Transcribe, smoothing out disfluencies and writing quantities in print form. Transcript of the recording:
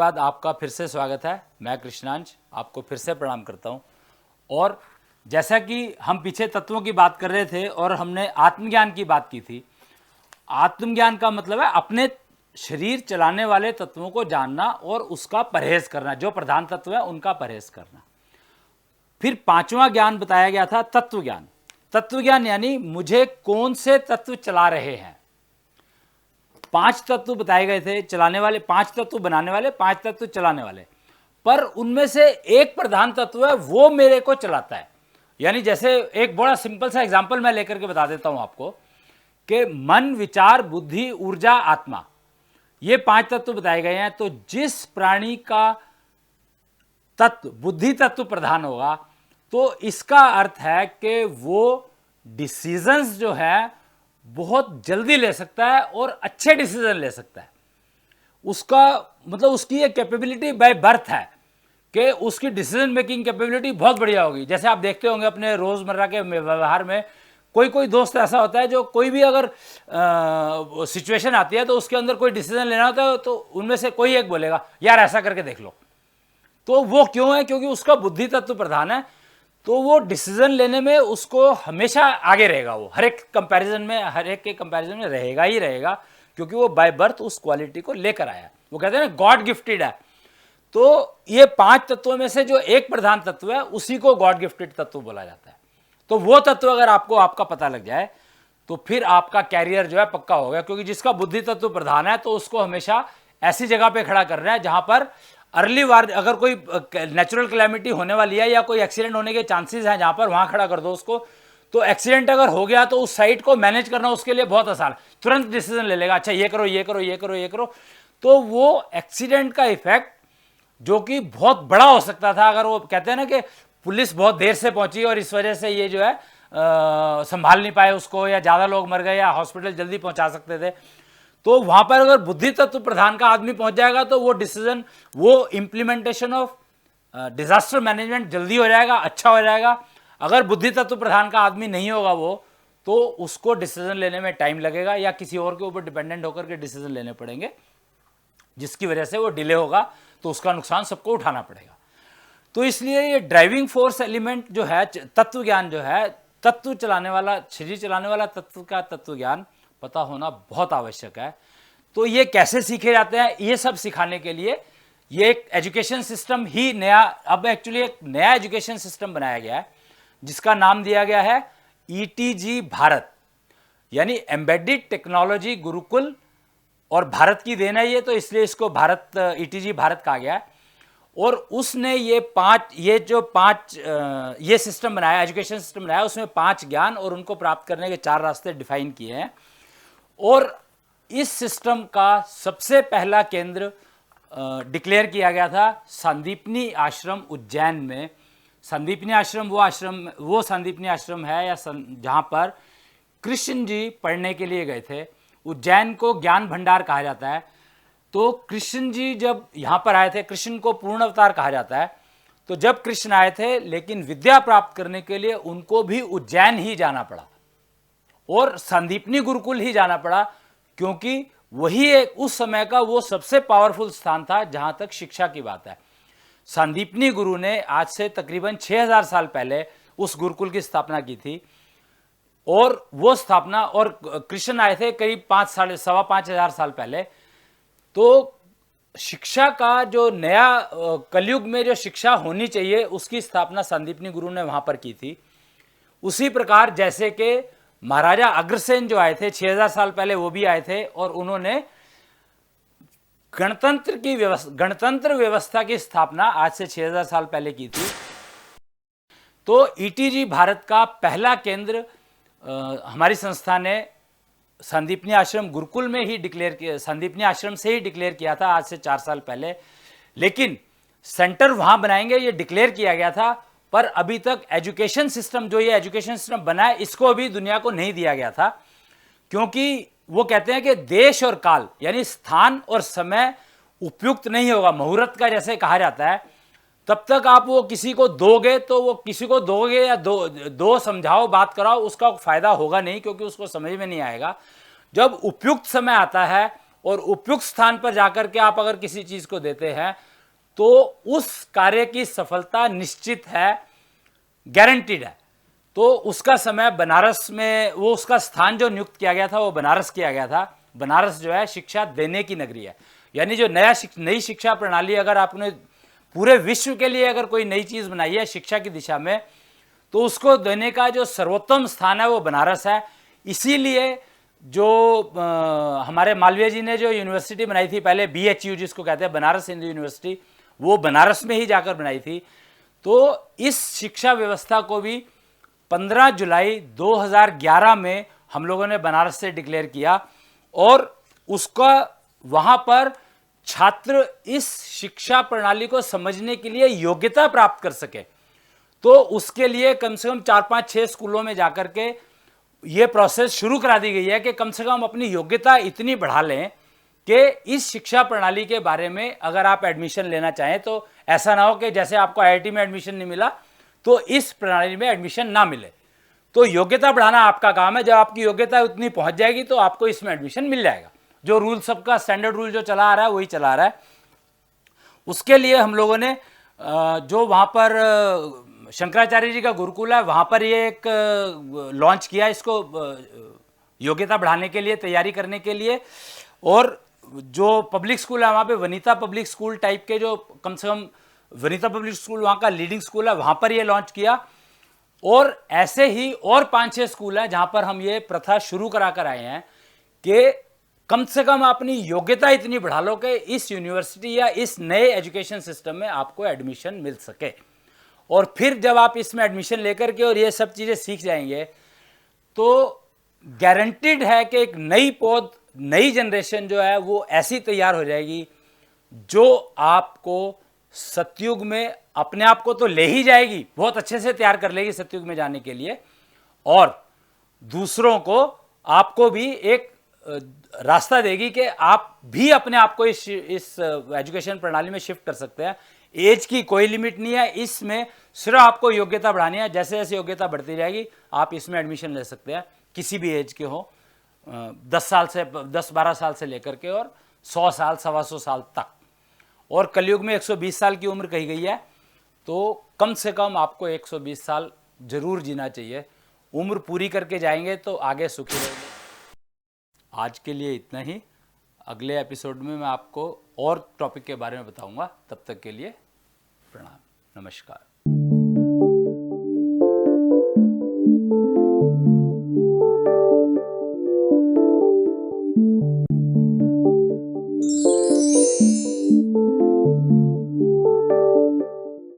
बाद आपका फिर से स्वागत है। मैं कृष्णांश आपको फिर से प्रणाम करता हूं। और जैसा कि हम पीछे तत्वों की बात कर रहे थे और हमने आत्मज्ञान की बात की थी। आत्मज्ञान का मतलब है अपने शरीर चलाने वाले तत्वों को जानना और उसका परहेज करना, जो प्रधान तत्व है उनका परहेज करना। फिर पांचवा ज्ञान बताया गया था तत्व ज्ञान। तत्व ज्ञान यानी मुझे कौन से तत्व चला रहे हैं। 5 तत्व बताए गए थे चलाने वाले, 5 तत्व बनाने वाले, 5 तत्व चलाने वाले, पर उनमें से एक प्रधान तत्व है वो मेरे को चलाता है। यानी जैसे एक बड़ा सिंपल सा एग्जांपल मैं लेकर के बता देता हूं आपको कि मन, विचार, बुद्धि, ऊर्जा, आत्मा, ये 5 तत्व बताए गए हैं। तो जिस प्राणी का तत्व बुद्धि तत्व प्रधान होगा तो इसका अर्थ है कि वो डिसीजंस जो है बहुत जल्दी ले सकता है और अच्छे डिसीजन ले सकता है। उसका मतलब उसकी ये कैपेबिलिटी बाय बर्थ है कि उसकी डिसीजन मेकिंग कैपेबिलिटी बहुत बढ़िया होगी। जैसे आप देखते होंगे अपने रोजमर्रा के व्यवहार में, कोई कोई दोस्त ऐसा होता है जो कोई भी अगर सिचुएशन आती है तो उसके अंदर कोई डिसीजन लेना होता है तो उनमें से कोई एक बोलेगा यार ऐसा करके देख लो। तो वो क्यों है? क्योंकि उसका बुद्धि तत्व प्रधान है, तो वो डिसीजन लेने में उसको हमेशा आगे रहेगा। वो हर एक कंपैरिजन में, हर एक के कंपैरिजन में रहेगा ही रहेगा, क्योंकि वो बाय बर्थ उस क्वालिटी को लेकर आया। वो कहते हैं ना गॉड गिफ्टेड है। तो ये 5 तत्वों में से जो एक प्रधान तत्व है उसी को गॉड गिफ्टेड तत्व बोला जाता है। तो वो तत्व अगर आपको आपका पता लग जाए तो फिर आपका कैरियर जो है पक्का हो गया, क्योंकि जिसका बुद्धि तत्व प्रधान है तो उसको हमेशा ऐसी जगह पे खड़ा करना है जहां पर अर्ली वार, अगर कोई नेचुरल कैलेमिटी होने वाली है या कोई एक्सीडेंट होने के चांसेस हैं जहां पर, वहां खड़ा कर दो उसको। तो एक्सीडेंट अगर हो गया तो उस साइट को मैनेज करना उसके लिए बहुत आसान, तुरंत डिसीजन ले लेगा, अच्छा ये करो ये करो ये करो ये करो। तो वो एक्सीडेंट का इफेक्ट जो कि बहुत बड़ा हो सकता था, अगर वो कहते हैं ना कि पुलिस बहुत देर से पहुंची और इस वजह से ये जो है संभाल नहीं पाए उसको, या ज्यादा लोग मर गए या हॉस्पिटल जल्दी पहुंचा सकते थे, तो वहां पर अगर बुद्धि तत्व प्रधान का आदमी पहुंच जाएगा तो वो डिसीजन, वो इंप्लीमेंटेशन ऑफ डिजास्टर मैनेजमेंट जल्दी हो जाएगा, अच्छा हो जाएगा। अगर बुद्धि तत्व प्रधान का आदमी नहीं होगा वो, तो उसको डिसीजन लेने में टाइम लगेगा या किसी और के ऊपर डिपेंडेंट होकर के डिसीजन लेने पड़ेंगे, जिसकी वजह से वो डिले होगा, तो उसका नुकसान सबको उठाना पड़ेगा। तो इसलिए ये ड्राइविंग फोर्स एलिमेंट जो है, तत्व ज्ञान जो है, तत्व चलाने वाला, शरीर चलाने वाला तत्व का तत्व ज्ञान पता होना बहुत आवश्यक है। तो ये कैसे सीखे जाते हैं, ये सब सिखाने के लिए ये एक एजुकेशन सिस्टम ही नया, अब एक्चुअली एक नया एजुकेशन सिस्टम बनाया गया है जिसका नाम दिया गया है ईटीजी भारत, यानी एम्बेडेड टेक्नोलॉजी गुरुकुल। और भारत की देन है ये, तो इसलिए इसको भारत, ईटीजी भारत कहा गया है। और उसने ये ये सिस्टम बनाया, एजुकेशन सिस्टम बनाया, उसमें 5 ज्ञान और उनको प्राप्त करने के 4 रास्ते डिफाइन किए हैं। और इस सिस्टम का सबसे पहला केंद्र डिक्लेयर किया गया था संदीपनी आश्रम उज्जैन में। संदीपनी आश्रम वो संदीपनी आश्रम है या जहां पर कृष्ण जी पढ़ने के लिए गए थे। उज्जैन को ज्ञान भंडार कहा जाता है। तो कृष्ण जी जब यहां पर आए थे, कृष्ण को पूर्ण अवतार कहा जाता है, तो जब कृष्ण आए थे लेकिन विद्या प्राप्त करने के लिए उनको भी उज्जैन ही जाना पड़ा और संदीपनी गुरुकुल ही जाना पड़ा, क्योंकि वही एक उस समय का वो सबसे पावरफुल स्थान था जहां तक शिक्षा की बात है। संदीपनी गुरु ने आज से तकरीबन 6000 साल पहले उस गुरुकुल की स्थापना की थी। और वो स्थापना, और कृष्ण आए थे करीब 5,500 साल पहले। तो शिक्षा का जो नया कलयुग में जो शिक्षा होनी चाहिए उसकी स्थापना संदीपनी गुरु ने वहां पर की थी। उसी प्रकार जैसे कि महाराजा अग्रसेन जो आए थे 6000 साल पहले, वो भी आए थे और उन्होंने गणतंत्र व्यवस्था की स्थापना आज से 6000 साल पहले की थी। तो ईटीजी भारत का पहला केंद्र हमारी संस्था ने संदीपनी आश्रम गुरुकुल में ही डिक्लेयर किया, संदीपनी आश्रम से ही डिक्लेयर किया था आज से 4 साल पहले। लेकिन सेंटर वहां बनाएंगे ये डिक्लेयर किया गया था, पर अभी तक एजुकेशन सिस्टम, जो ये एजुकेशन सिस्टम बना है, इसको अभी दुनिया को नहीं दिया गया था, क्योंकि वो कहते हैं कि देश और काल यानी स्थान और समय उपयुक्त नहीं होगा। मुहूर्त का जैसे कहा जाता है, तब तक आप वो किसी को दोगे तो वो किसी को दोगे या दो समझाओ, बात कराओ, उसका फायदा होगा नहीं, क्योंकि उसको समझ में नहीं आएगा। जब उपयुक्त समय आता है और उपयुक्त स्थान पर जाकर के आप अगर किसी चीज को देते हैं तो उस कार्य की सफलता निश्चित है, गारंटीड है। तो उसका समय बनारस में, वो उसका स्थान जो नियुक्त किया गया था वो बनारस किया गया था। बनारस जो है शिक्षा देने की नगरी है, यानी जो नई शिक्षा प्रणाली अगर आपने पूरे विश्व के लिए अगर कोई नई चीज बनाई है शिक्षा की दिशा में, तो उसको देने का जो सर्वोत्तम स्थान है वो बनारस है। इसीलिए जो हमारे मालवीय जी ने जो यूनिवर्सिटी बनाई थी पहले, BHU जिसको कहते हैं बनारस हिंदू यूनिवर्सिटी, वो बनारस में ही जाकर बनाई थी। तो इस शिक्षा व्यवस्था को भी 15 जुलाई 2011 में हम लोगों ने बनारस से डिक्लेयर किया और उसका वहां पर छात्र इस शिक्षा प्रणाली को समझने के लिए योग्यता प्राप्त कर सके। तो उसके लिए कम से कम 4-5-6 स्कूलों में जाकर के ये प्रोसेस शुरू करा दी गई है कि कम से कम अपनी योग्यता इतनी बढ़ा लें कि इस शिक्षा प्रणाली के बारे में अगर आप एडमिशन लेना चाहें तो ऐसा ना हो कि जैसे आपको IIT में एडमिशन नहीं मिला तो इस प्रणाली में एडमिशन ना मिले। तो योग्यता बढ़ाना आपका काम है। जब आपकी योग्यता उतनी पहुंच जाएगी तो आपको इसमें एडमिशन मिल जाएगा। जो रूल, सबका स्टैंडर्ड रूल जो चला आ रहा है वही चला आ रहा है। उसके लिए हम लोगों ने जो वहाँ पर शंकराचार्य जी का गुरुकुल है वहाँ पर ये एक लॉन्च किया, इसको योग्यता बढ़ाने के लिए, तैयारी करने के लिए। और जो पब्लिक स्कूल है वहाँ पे वनिता पब्लिक स्कूल टाइप के, जो कम से कम वनिता पब्लिक स्कूल वहाँ का लीडिंग स्कूल है, वहाँ पर ये लॉन्च किया। और ऐसे ही और 5-6 स्कूल हैं जहाँ पर हम ये प्रथा शुरू करा कर आए हैं कि कम से कम अपनी योग्यता इतनी बढ़ा लो कि इस यूनिवर्सिटी या इस नए एजुकेशन सिस्टम में आपको एडमिशन मिल सके। और फिर जब आप इसमें एडमिशन लेकर के और ये सब चीज़ें सीख जाएंगे तो गारंटीड है कि एक नई पौध, नई जनरेशन जो है वो ऐसी तैयार हो जाएगी जो आपको सतयुग में अपने आप को तो ले ही जाएगी, बहुत अच्छे से तैयार कर लेगी सतयुग में जाने के लिए, और दूसरों को, आपको भी एक रास्ता देगी कि आप भी अपने आप को इस एजुकेशन प्रणाली में शिफ्ट कर सकते हैं। एज की कोई लिमिट नहीं है, इसमें सिर्फ आपको योग्यता बढ़ानी है। जैसे जैसे योग्यता बढ़ती जाएगी आप इसमें एडमिशन ले सकते हैं, किसी भी एज के हो, 10-12 साल से लेकर के और 100 साल, 125 साल तक। और कलयुग में 120 साल की उम्र कही गई है, तो कम से कम आपको 120 साल जरूर जीना चाहिए। उम्र पूरी करके जाएंगे तो आगे सुखी रहेंगे। आज के लिए इतना ही। अगले एपिसोड में मैं आपको और टॉपिक के बारे में बताऊंगा। तब तक के लिए प्रणाम, नमस्कार।